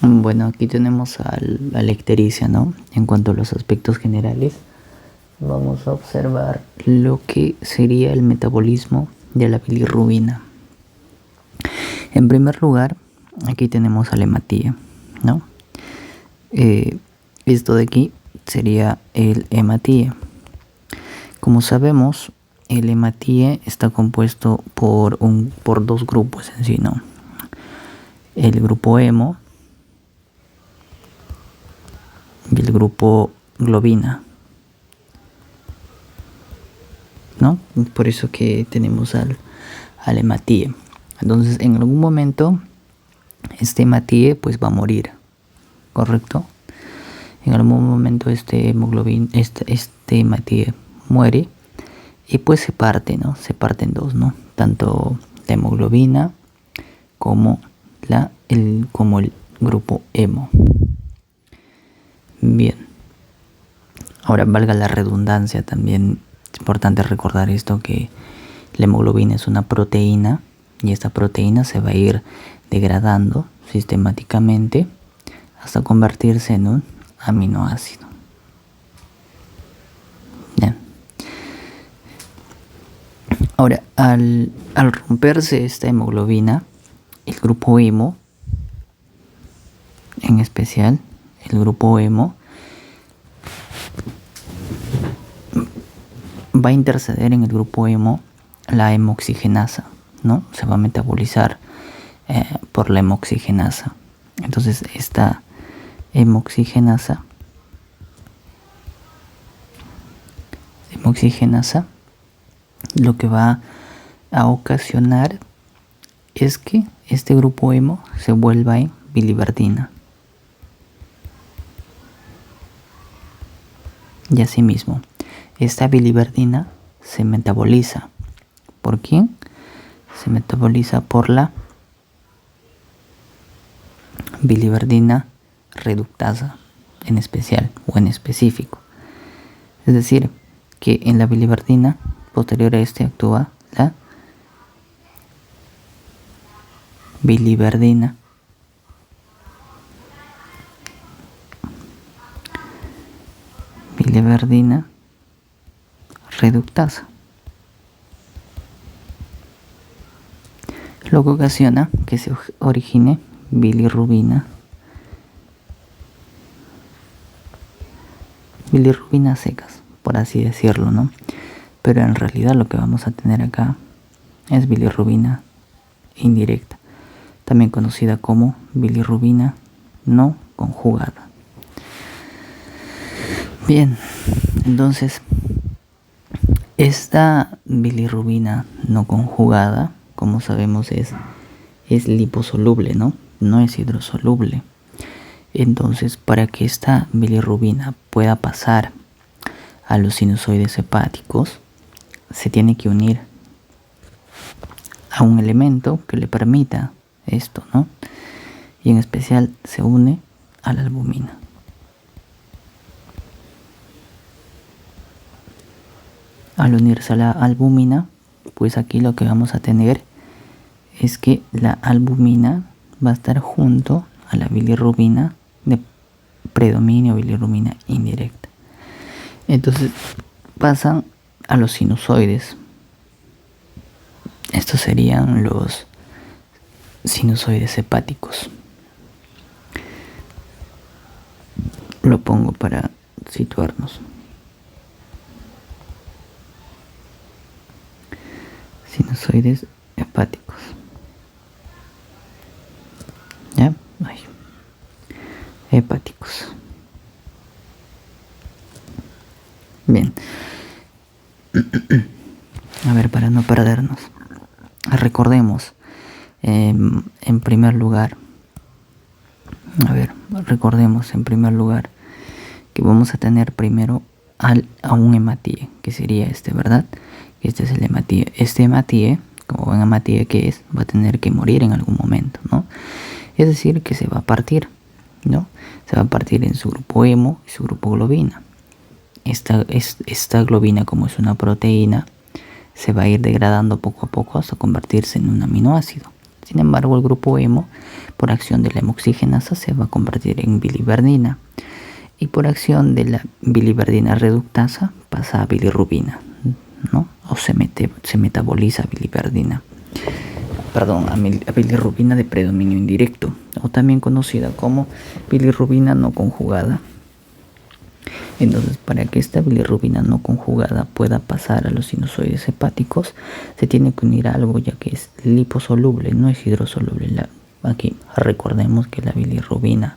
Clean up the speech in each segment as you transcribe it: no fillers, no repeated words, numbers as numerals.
Bueno, aquí tenemos a la ictericia, ¿no? En cuanto a los aspectos generales, vamos a observar lo que sería el metabolismo de la bilirrubina. En primer lugar, aquí tenemos a la hematía, ¿no? Esto de aquí sería el hematíe. Como sabemos, el hematíe está compuesto por dos grupos en sí, ¿no? El grupo hemo y el grupo globina, ¿no? Por eso que tenemos al hematíe. Entonces, en algún momento, este hematíe pues va a morir, ¿correcto? En algún momento este hematíe muere y pues se parte, ¿no? Se parte en dos, ¿no? Tanto la hemoglobina como el grupo hemo. Bien. Ahora, valga la redundancia, también es importante recordar esto, que la hemoglobina es una proteína y esta proteína se va a ir degradando sistemáticamente hasta convertirse en un aminoácido. Bien. Ahora, al romperse esta hemoglobina, el grupo hemo, en especial el grupo hemo, va a interceder en el grupo hemo la hemoxigenasa, ¿no? Se va a metabolizar por la hemoxigenasa. Entonces esta hemoxigenasa lo que va a ocasionar es que este grupo hemo se vuelva en biliverdina. Y asimismo, esta biliverdina se metaboliza. ¿Por quién? Se metaboliza por la biliverdina reductasa, en especial o en específico. Es decir, que en la biliverdina posterior a este actúa la biliverdina reductasa, lo que ocasiona que se origine bilirrubina secas, por así decirlo, ¿no? Pero en realidad lo que vamos a tener acá es bilirrubina indirecta, también conocida como bilirrubina no conjugada. Bien, entonces esta bilirrubina no conjugada, como sabemos, es liposoluble, ¿no? No es hidrosoluble. Entonces, para que esta bilirrubina pueda pasar a los sinusoides hepáticos, se tiene que unir a un elemento que le permita esto, ¿no? Y en especial se une a la albumina. Al unirse a la albumina, pues aquí lo que vamos a tener es que la albumina va a estar junto a la bilirrubina de predominio, bilirrubina indirecta. Entonces pasan a los sinusoides. Estos serían los sinusoides hepáticos. Lo pongo para situarnos. Sinusoides hepáticos. ¿Ya? Ahí. Hepáticos. Bien. A ver, para no perdernos, recordemos en primer lugar que vamos a tener primero a un hematíe, que sería este, ¿verdad? Este es el hematíe. Este hematíe, como buen hematíe que es, va a tener que morir en algún momento, ¿no? Es decir, que se va a partir, ¿no? Se va a partir en su grupo hemo y su grupo globina. Esta globina, como es una proteína, se va a ir degradando poco a poco hasta convertirse en un aminoácido. Sin embargo, el grupo hemo, por acción de la hemoxigenasa, se va a convertir en biliverdina. Y por acción de la biliverdina reductasa pasa a bilirrubina, ¿no? O se metaboliza biliverdina. Perdón, a bilirrubina de predominio indirecto, o también conocida como bilirrubina no conjugada. Entonces, para que esta bilirrubina no conjugada pueda pasar a los sinusoides hepáticos, se tiene que unir a algo, ya que es liposoluble, no es hidrosoluble. Aquí recordemos que la bilirrubina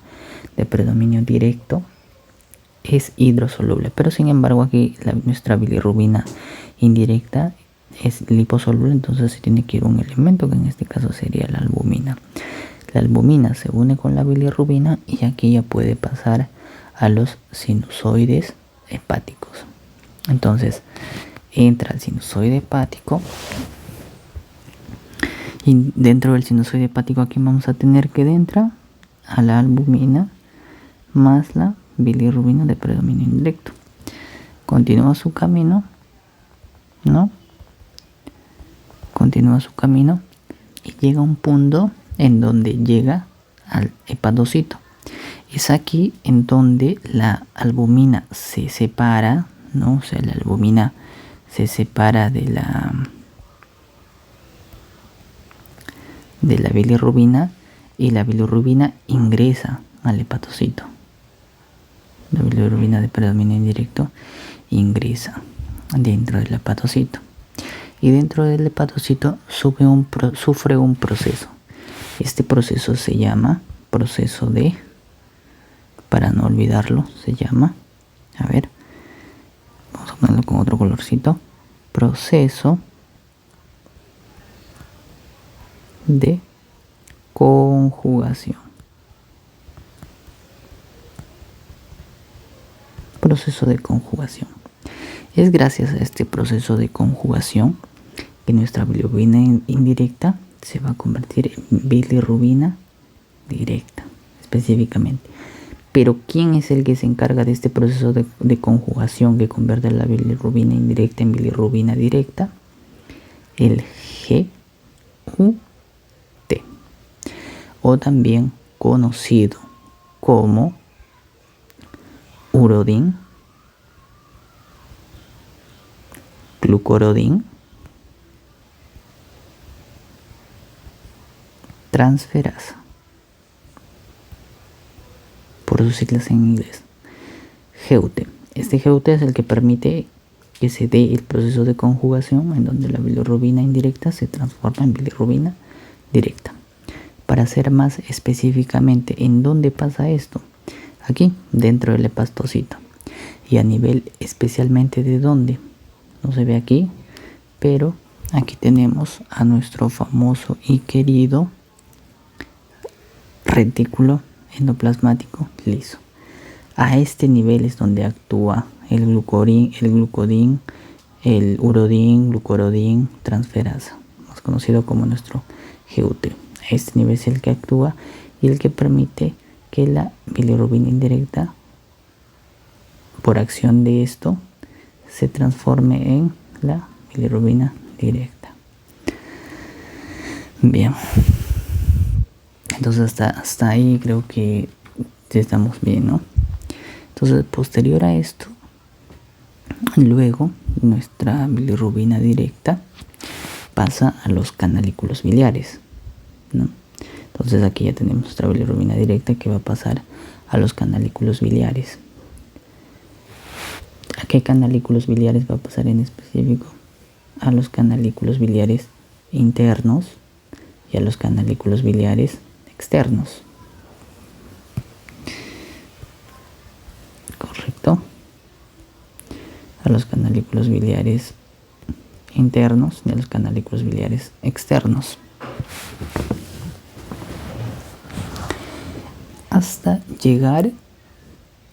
de predominio directo es hidrosoluble, pero sin embargo aquí nuestra bilirrubina indirecta es liposoluble, entonces se tiene que ir un elemento, que en este caso sería la albumina. La albumina se une con la bilirrubina y aquí ya puede pasar a los sinusoides hepáticos. Entonces entra el sinusoide hepático y dentro del sinusoide hepático aquí vamos a tener que entra a la albumina más la bilirrubina de predominio indirecto. Continúa su camino, ¿no? Continúa su camino y llega a un punto en donde llega al hepatocito. Es aquí en donde la albumina se separa, ¿no? O sea, la albumina se separa de la bilirrubina y la bilirrubina ingresa al hepatocito. La bilirrubina de predominio indirecto ingresa dentro del hepatocito. Y dentro del hepatocito sufre un proceso. Este proceso se llama proceso de, para no olvidarlo, se llama, a ver, vamos a ponerlo con otro colorcito, proceso de conjugación. Proceso de conjugación. Es gracias a este proceso de conjugación que nuestra bilirrubina indirecta se va a convertir en bilirrubina directa, específicamente. Pero ¿quién es el que se encarga de este proceso de conjugación que convierte la bilirrubina indirecta en bilirrubina directa? El GUT, o también conocido como urodin, glucurodin, transferasa, por sus siglas en inglés, GUT. Este GUT es el que permite que se dé el proceso de conjugación en donde la bilirrubina indirecta se transforma en bilirrubina directa. Para ser más específicamente en dónde pasa esto, aquí dentro del hepatocito, y a nivel especialmente de dónde, no se ve aquí, pero aquí tenemos a nuestro famoso y querido retículo endoplasmático liso. A este nivel es donde actúa el glucodín, el urodín, glucurodín, transferasa, más conocido como nuestro GUT. A este nivel es el que actúa y el que permite que la bilirrubina indirecta, por acción de esto, se transforme en la bilirrubina directa. Bien, entonces hasta ahí creo que estamos bien, ¿no? Entonces, posterior a esto, luego nuestra bilirrubina directa pasa a los canalículos biliares, ¿no? Entonces aquí ya tenemos nuestra bilirrubina directa que va a pasar a los canalículos biliares. ¿A qué canalículos biliares va a pasar en específico? A los canalículos biliares internos y a los canalículos biliares externos. Correcto. A los canalículos biliares internos y a los canalículos biliares externos. Hasta llegar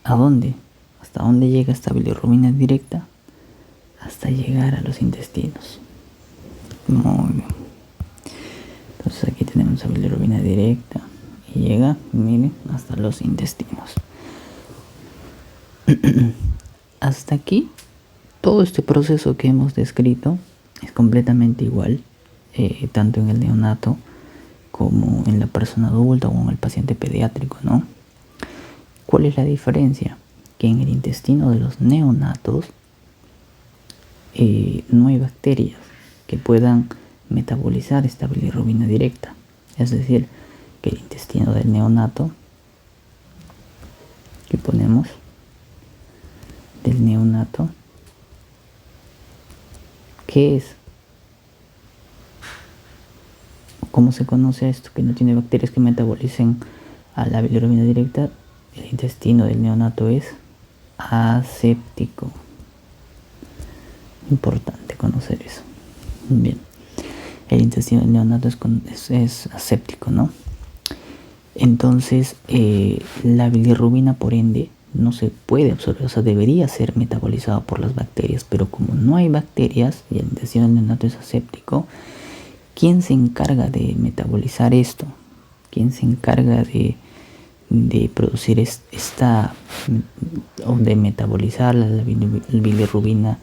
¿a dónde? ¿Hasta dónde llega esta bilirrubina directa? Hasta llegar a los intestinos. Muy bien. Entonces aquí tenemos la bilirrubina directa y llega, miren, hasta los intestinos. Hasta aquí, todo este proceso que hemos descrito es completamente igual, tanto en el neonato como en la persona adulta o en el paciente pediátrico, ¿no? ¿Cuál es la diferencia? Que en el intestino de los neonatos no hay bacterias que puedan metabolizar esta bilirrubina directa. Es decir, que el intestino del neonato, que ponemos del neonato, ¿qué es? ¿Cómo se conoce esto? Que no tiene bacterias que metabolicen a la bilirrubina directa. El intestino del neonato es aséptico. Importante conocer eso. Bien, el intestino del neonato es aséptico, ¿no? Entonces, la bilirrubina, por ende, no se puede absorber, o sea, debería ser metabolizada por las bacterias, pero como no hay bacterias y el intestino del neonato es aséptico, ¿quién se encarga de metabolizar esto? ¿Quién se encarga de producir o de metabolizar la bilirrubina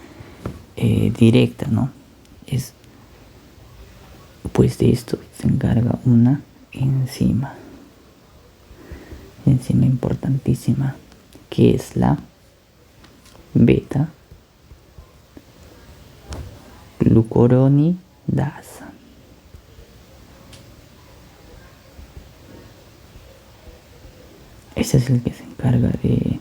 directa, ¿no? Pues de esto se encarga una enzima importantísima, que es la beta glucuronidasa. Ese es el que se encarga de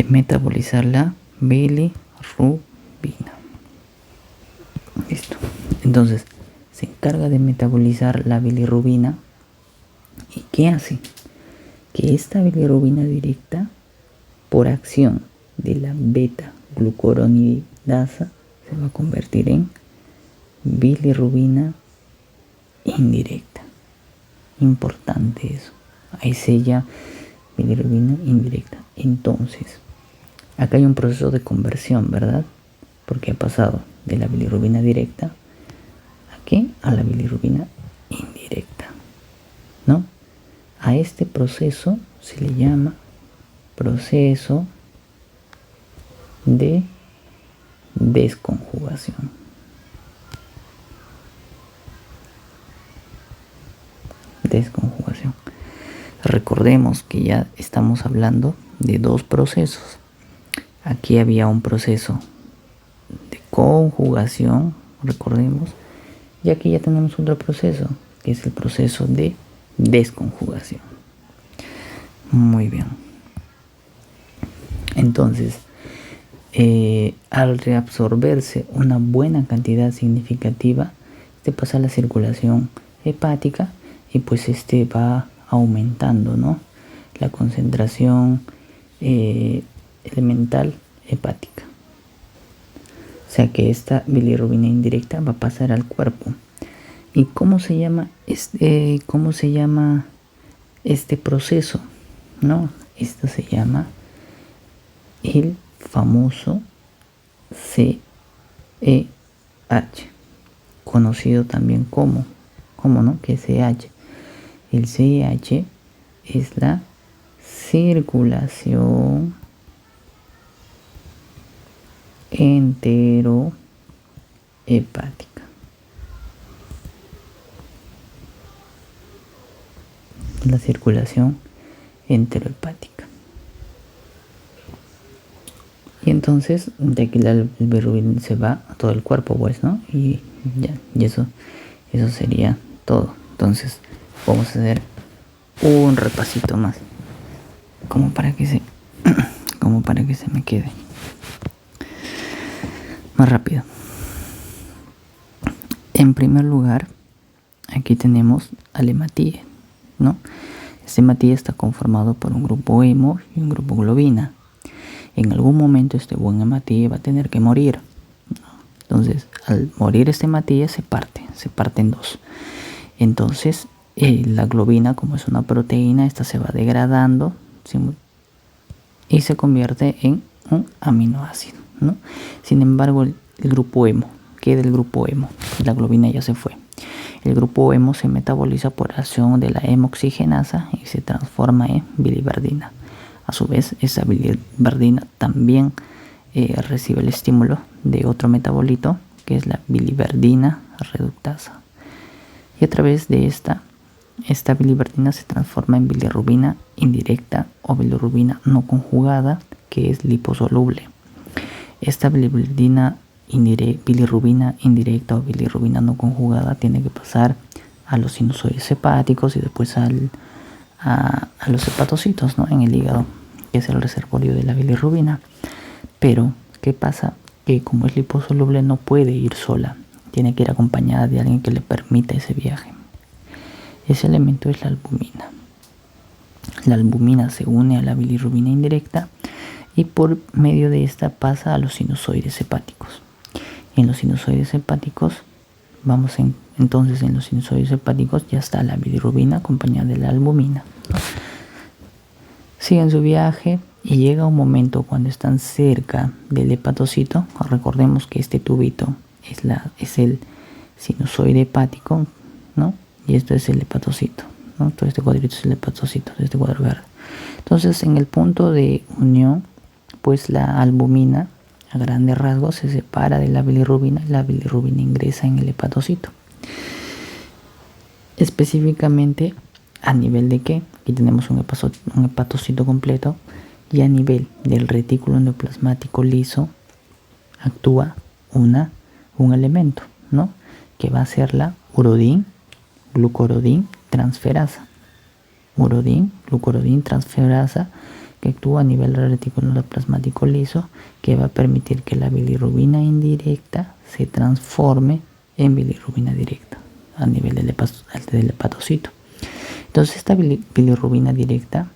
metabolizar la bilirrubina. Listo. Entonces, se encarga de metabolizar la bilirrubina. ¿Y qué hace? Que esta bilirrubina directa, por acción de la beta glucuronidasa, se va a convertir en bilirrubina indirecta. Importante eso. Ahí sella bilirrubina indirecta. Entonces, acá hay un proceso de conversión, ¿verdad? Porque ha pasado de la bilirrubina directa ¿a qué? A la bilirrubina indirecta, ¿no? A este proceso se le llama proceso de desconjugación. Desconjugación. Recordemos que ya estamos hablando de dos procesos. Aquí había un proceso de conjugación, recordemos, y aquí ya tenemos otro proceso, que es el proceso de desconjugación. Muy bien. Entonces, al reabsorberse una buena cantidad significativa, pasa a la circulación hepática y pues va aumentando, ¿no? La concentración elemental hepática. O sea que esta bilirrubina indirecta va a pasar al cuerpo. ¿Y cómo se llama este proceso? ¿No? Esto se llama el famoso CEH, conocido también como, ¿cómo no? ¿Qué es CEH? El CEH es la circulación enterohepática. La circulación enterohepática. Y entonces de aquí la bilirrubina se va a todo el cuerpo, pues, ¿no? Y ya, y eso sería todo. Entonces vamos a hacer un repasito más, como para que se me quede más rápido. En primer lugar, aquí tenemos al hematíe, ¿no? Este hematíe está conformado por un grupo hemo y un grupo globina. En algún momento este buen hematíe va a tener que morir, ¿no? Entonces, al morir este hematíe se parte en dos. Entonces, la globina, como es una proteína, esta se va degradando y se convierte en un aminoácido, ¿no? Sin embargo, el grupo hemo, ¿qué del grupo hemo? La globina ya se fue. El grupo hemo se metaboliza por acción de la hemoxigenasa y se transforma en biliverdina. A su vez, esa biliverdina también recibe el estímulo de otro metabolito, que es la biliverdina reductasa. Y a través de esta biliverdina se transforma en bilirrubina indirecta o bilirrubina no conjugada, que es liposoluble. Esta bilirrubina indirecta o bilirrubina no conjugada tiene que pasar a los sinusoides hepáticos y después a los hepatocitos, ¿no? En el hígado, que es el reservorio de la bilirrubina. Pero, ¿qué pasa? Que como es liposoluble no puede ir sola, tiene que ir acompañada de alguien que le permita ese viaje. Ese elemento es la albumina. La albumina se une a la bilirrubina indirecta y por medio de esta pasa a los sinusoides hepáticos. En los sinusoides hepáticos, entonces en los sinusoides hepáticos ya está la bilirrubina acompañada de la albumina. Siguen su viaje y llega un momento cuando están cerca del hepatocito. Recordemos que este tubito es el sinusoide hepático, ¿no? Y esto es el hepatocito, ¿no? Todo este cuadrito es el hepatocito, este cuadro verde. Entonces, en el punto de unión, pues la albumina, a grandes rasgos, se separa de la bilirrubina y la bilirrubina ingresa en el hepatocito. Específicamente, ¿a nivel de qué? Aquí tenemos un hepatocito completo y a nivel del retículo endoplasmático liso actúa un elemento, ¿no? Que va a ser la urodin-glucurodin transferasa. Urodin-glucurodin transferasa, que actúa a nivel del retículo endoplasmático liso, que va a permitir que la bilirrubina indirecta se transforme en bilirrubina directa a nivel del hepatocito. Entonces esta bilirrubina directa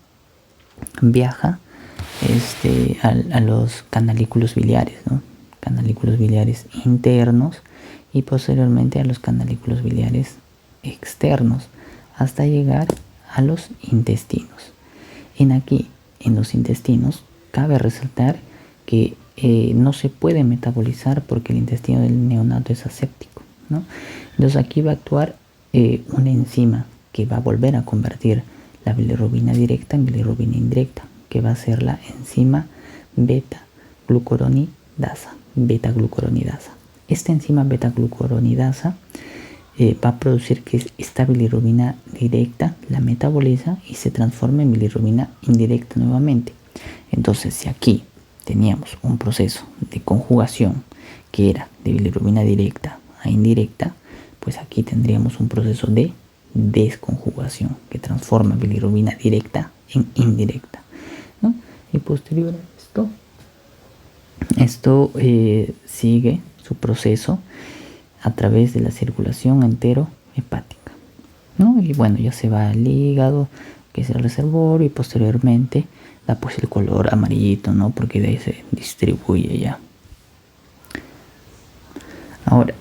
viaja a los canalículos biliares, ¿no? Canalículos biliares internos y posteriormente a los canalículos biliares externos hasta llegar a los intestinos. En los intestinos cabe resaltar que no se puede metabolizar porque el intestino del neonato es aséptico, ¿no? Entonces aquí va a actuar una enzima que va a volver a convertir la bilirrubina directa en bilirrubina indirecta, que va a ser la enzima beta-glucuronidasa. Esta enzima beta-glucuronidasa va a producir que esta bilirrubina directa la metaboliza y se transforma en bilirrubina indirecta nuevamente. Entonces, si aquí teníamos un proceso de conjugación que era de bilirrubina directa a indirecta, pues aquí tendríamos un proceso de desconjugación que transforma bilirrubina directa en indirecta, ¿no? Y posterior a esto sigue su proceso a través de la circulación enterohepática, ¿no? Y bueno, ya se va al hígado, que es el reservorio, y posteriormente da pues el color amarillito, ¿no? Porque de ahí se distribuye ya. Ahora,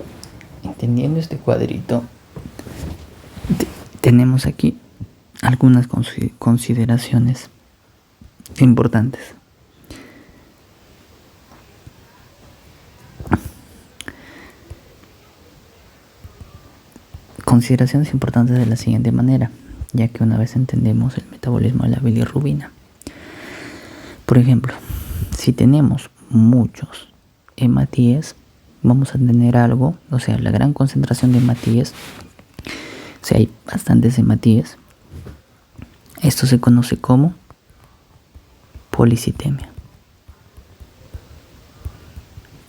entendiendo este cuadrito, tenemos aquí algunas consideraciones importantes. Consideraciones importantes de la siguiente manera, ya que una vez entendemos el metabolismo de la bilirrubina. Por ejemplo, si tenemos muchos hematíes, vamos a tener algo, o sea, la gran concentración de hematíes, o sea, hay bastantes hematíes. Esto se conoce como policitemia.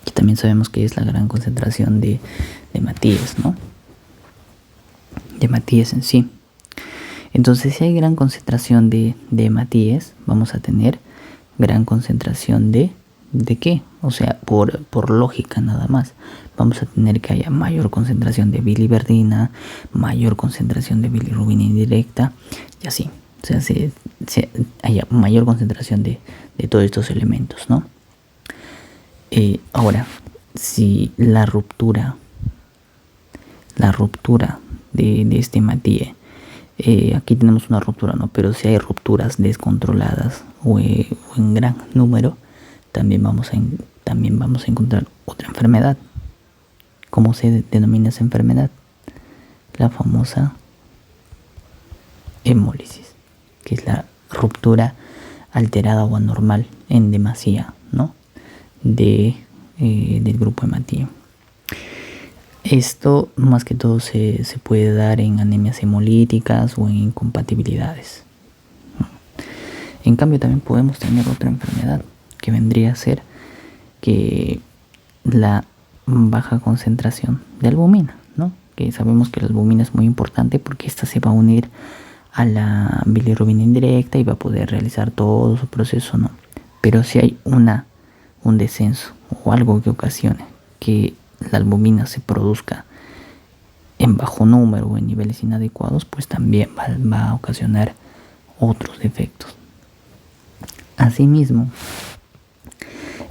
Y también sabemos que es la gran concentración de hematíes, ¿no? De hematíes en sí. Entonces, si hay gran concentración de hematíes, vamos a tener gran concentración ¿de qué? O sea, por lógica nada más, vamos a tener que haya mayor concentración de biliverdina, mayor concentración de bilirrubina indirecta, y así. O sea, haya mayor concentración de todos estos elementos, ¿no? Ahora, si la ruptura de este hematíe, aquí tenemos una ruptura, ¿no? Pero si hay rupturas descontroladas o en gran número, también vamos a encontrar otra enfermedad. ¿Cómo se denomina esa enfermedad? La famosa hemólisis, que es la ruptura alterada o anormal en demasía, ¿no? del grupo hematía. Esto más que todo se puede dar en anemias hemolíticas o en incompatibilidades. En cambio también podemos tener otra enfermedad que vendría a ser que la baja concentración de albumina, ¿no? Que sabemos que la albumina es muy importante porque esta se va a unir a la bilirrubina indirecta y va a poder realizar todo su proceso, ¿no? Pero si hay un descenso o algo que ocasione que la albumina se produzca en bajo número o en niveles inadecuados, pues también va a ocasionar otros defectos. Asimismo,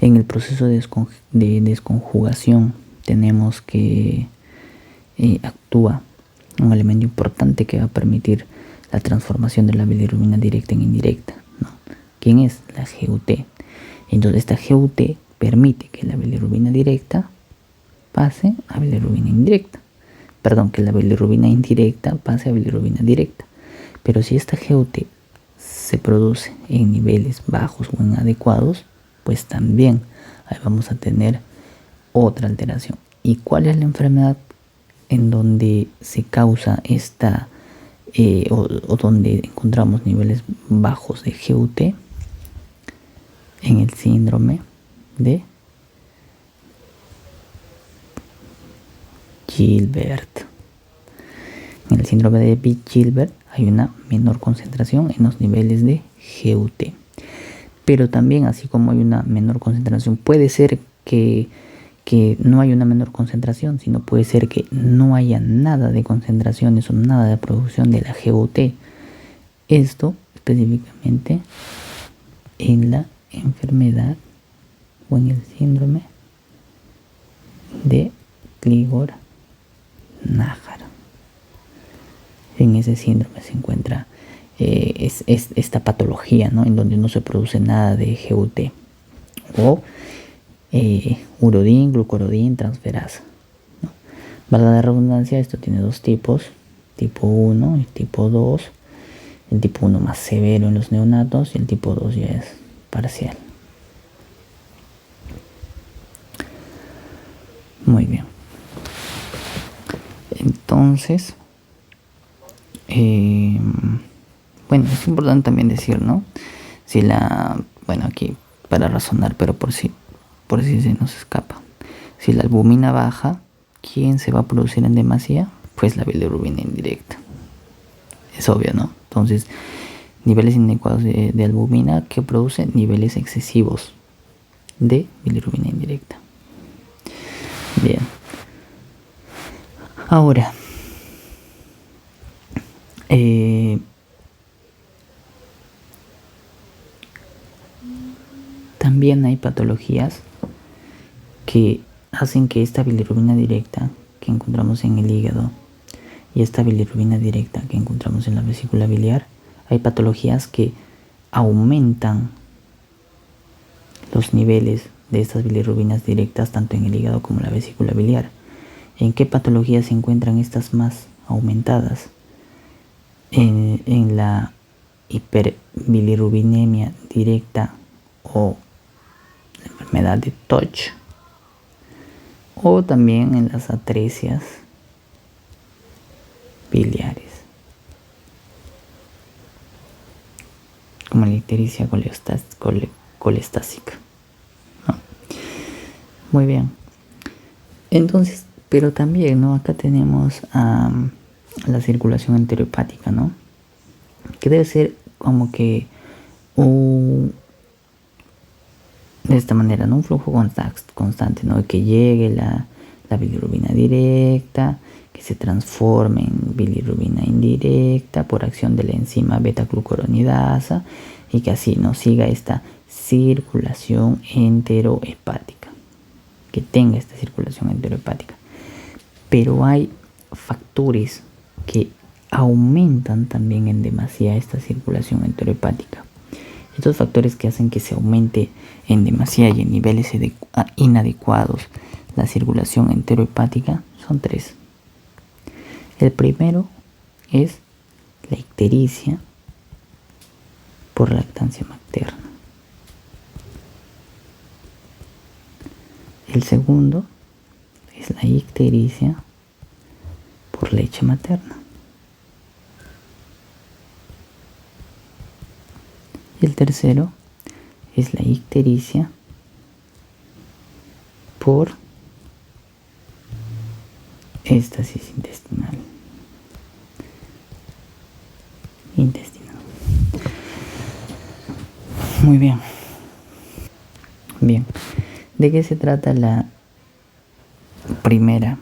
en el proceso de desconjugación tenemos que actúa un elemento importante que va a permitir la transformación de la bilirrubina directa en indirecta, ¿no? ¿Quién es? La GUT. Entonces esta GUT permite que la bilirrubina directa pase a bilirrubina indirecta. Perdón, que la bilirrubina indirecta pase a bilirrubina directa. Pero si esta GUT se produce en niveles bajos o inadecuados, pues también ahí vamos a tener otra alteración. ¿Y cuál es la enfermedad en donde se causa esta o donde encontramos niveles bajos de GUT? En el síndrome de Gilbert. En el síndrome de Gilbert hay una menor concentración en los niveles de GUT. Pero también, así como hay una menor concentración, puede ser que no haya una menor concentración, sino puede ser que no haya nada de concentraciones o nada de producción de la GUT. Esto específicamente en la enfermedad o en el síndrome de Crigler-Najjar. En ese síndrome se encuentra esta patología, ¿no? En donde no se produce nada de GUT o urodín, glucurodín, transferasa, ¿no? Valga la redundancia, esto tiene dos tipos, tipo 1 y tipo 2. El tipo 1 más severo en los neonatos y el tipo 2 ya es parcial. Muy bien. Entonces, bueno, es importante también decir, ¿no? Si bueno, aquí para razonar, pero por si se nos escapa. Si la albumina baja, ¿quién se va a producir en demasía? Pues la bilirrubina indirecta. Es obvio, ¿no? Entonces, niveles inadecuados de albumina que producen niveles excesivos de bilirrubina indirecta. Bien. Ahora, también hay patologías que hacen que esta bilirrubina directa que encontramos en el hígado y esta bilirrubina directa que encontramos en la vesícula biliar, hay patologías que aumentan los niveles de estas bilirrubinas directas tanto en el hígado como en la vesícula biliar. ¿En qué patologías se encuentran estas más aumentadas? En la hiperbilirrubinemia directa o la enfermedad de Toch, o también en las atresias biliares, como la ictericia colestásica, ¿no? Muy bien. Entonces, pero también, ¿no? Acá tenemos la circulación enterohepática, ¿no? Que debe ser como que de esta manera, ¿no? Un flujo constante, ¿no? Que llegue la bilirrubina directa, que se transforme en bilirrubina indirecta por acción de la enzima beta-glucuronidasa y que así nos siga esta circulación enterohepática, que tenga esta circulación enterohepática. Pero hay factores que aumentan también en demasía esta circulación enterohepática. Estos factores que hacen que se aumente en demasía y en niveles inadecuados la circulación enterohepática son tres. El primero es la ictericia por lactancia materna. El segundo es la ictericia por leche materna. Y el tercero es la ictericia por éstasis intestinal. Muy bien. Bien. ¿De qué se trata la primera?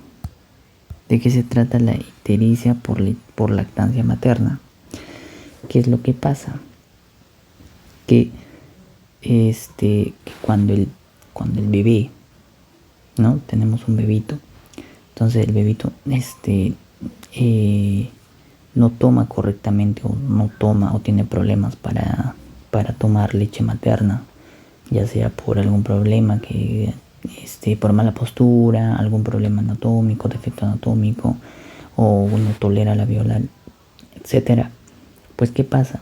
¿De qué se trata la ictericia por lactancia materna? ¿Qué es lo que pasa? Que cuando el bebé, ¿no? Tenemos un bebito. Entonces el bebito no toma correctamente o no toma o tiene problemas para tomar leche materna, ya sea por algún problema por mala postura, algún problema anatómico, defecto anatómico, o no tolera la viola, etcétera. Pues ¿qué pasa?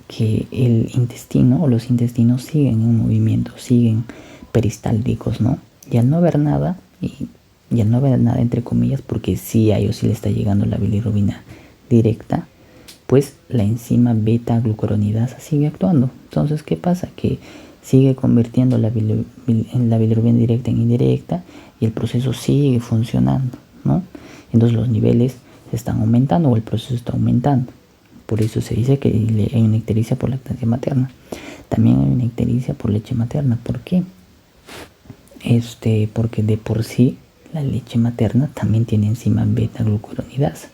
Que el intestino o los intestinos siguen en movimiento, siguen peristálticos, ¿no? Y al no haber nada, entre comillas, porque sí a ellos sí le está llegando la bilirrubina directa, pues la enzima beta-glucuronidasa sigue actuando. Entonces, ¿qué pasa? Que sigue convirtiendo la bilirrubina directa en indirecta y el proceso sigue funcionando, ¿no? Entonces los niveles están aumentando o el proceso está aumentando. Por eso se dice que hay una ictericia por lactancia materna. También hay una ictericia por leche materna. ¿Por qué? Porque de por sí la leche materna también tiene enzima beta-glucuronidasa.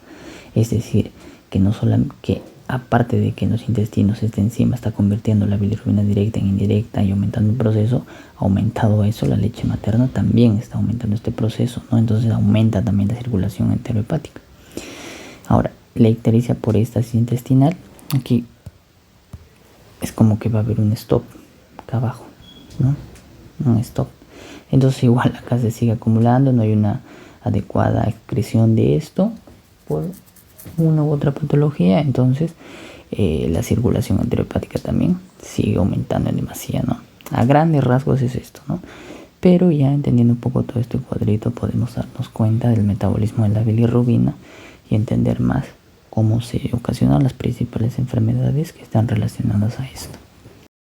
Es decir, que no solamente que aparte de que en los intestinos esta enzima está convirtiendo la bilirrubina directa en indirecta y aumentando el proceso, aumentado eso, la leche materna también está aumentando este proceso, ¿no? Entonces aumenta también la circulación enterohepática. Ahora, la ictericia por éstasis intestinal, aquí es como que va a haber un stop acá abajo, ¿no? Un stop. Entonces igual acá se sigue acumulando, no hay una adecuada excreción de esto por una u otra patología, entonces la circulación enterohepática también sigue aumentando en demasía, ¿no? A grandes rasgos es esto, ¿no? Pero ya entendiendo un poco todo este cuadrito podemos darnos cuenta del metabolismo de la bilirrubina y entender más cómo se ocasionan las principales enfermedades que están relacionadas a esto.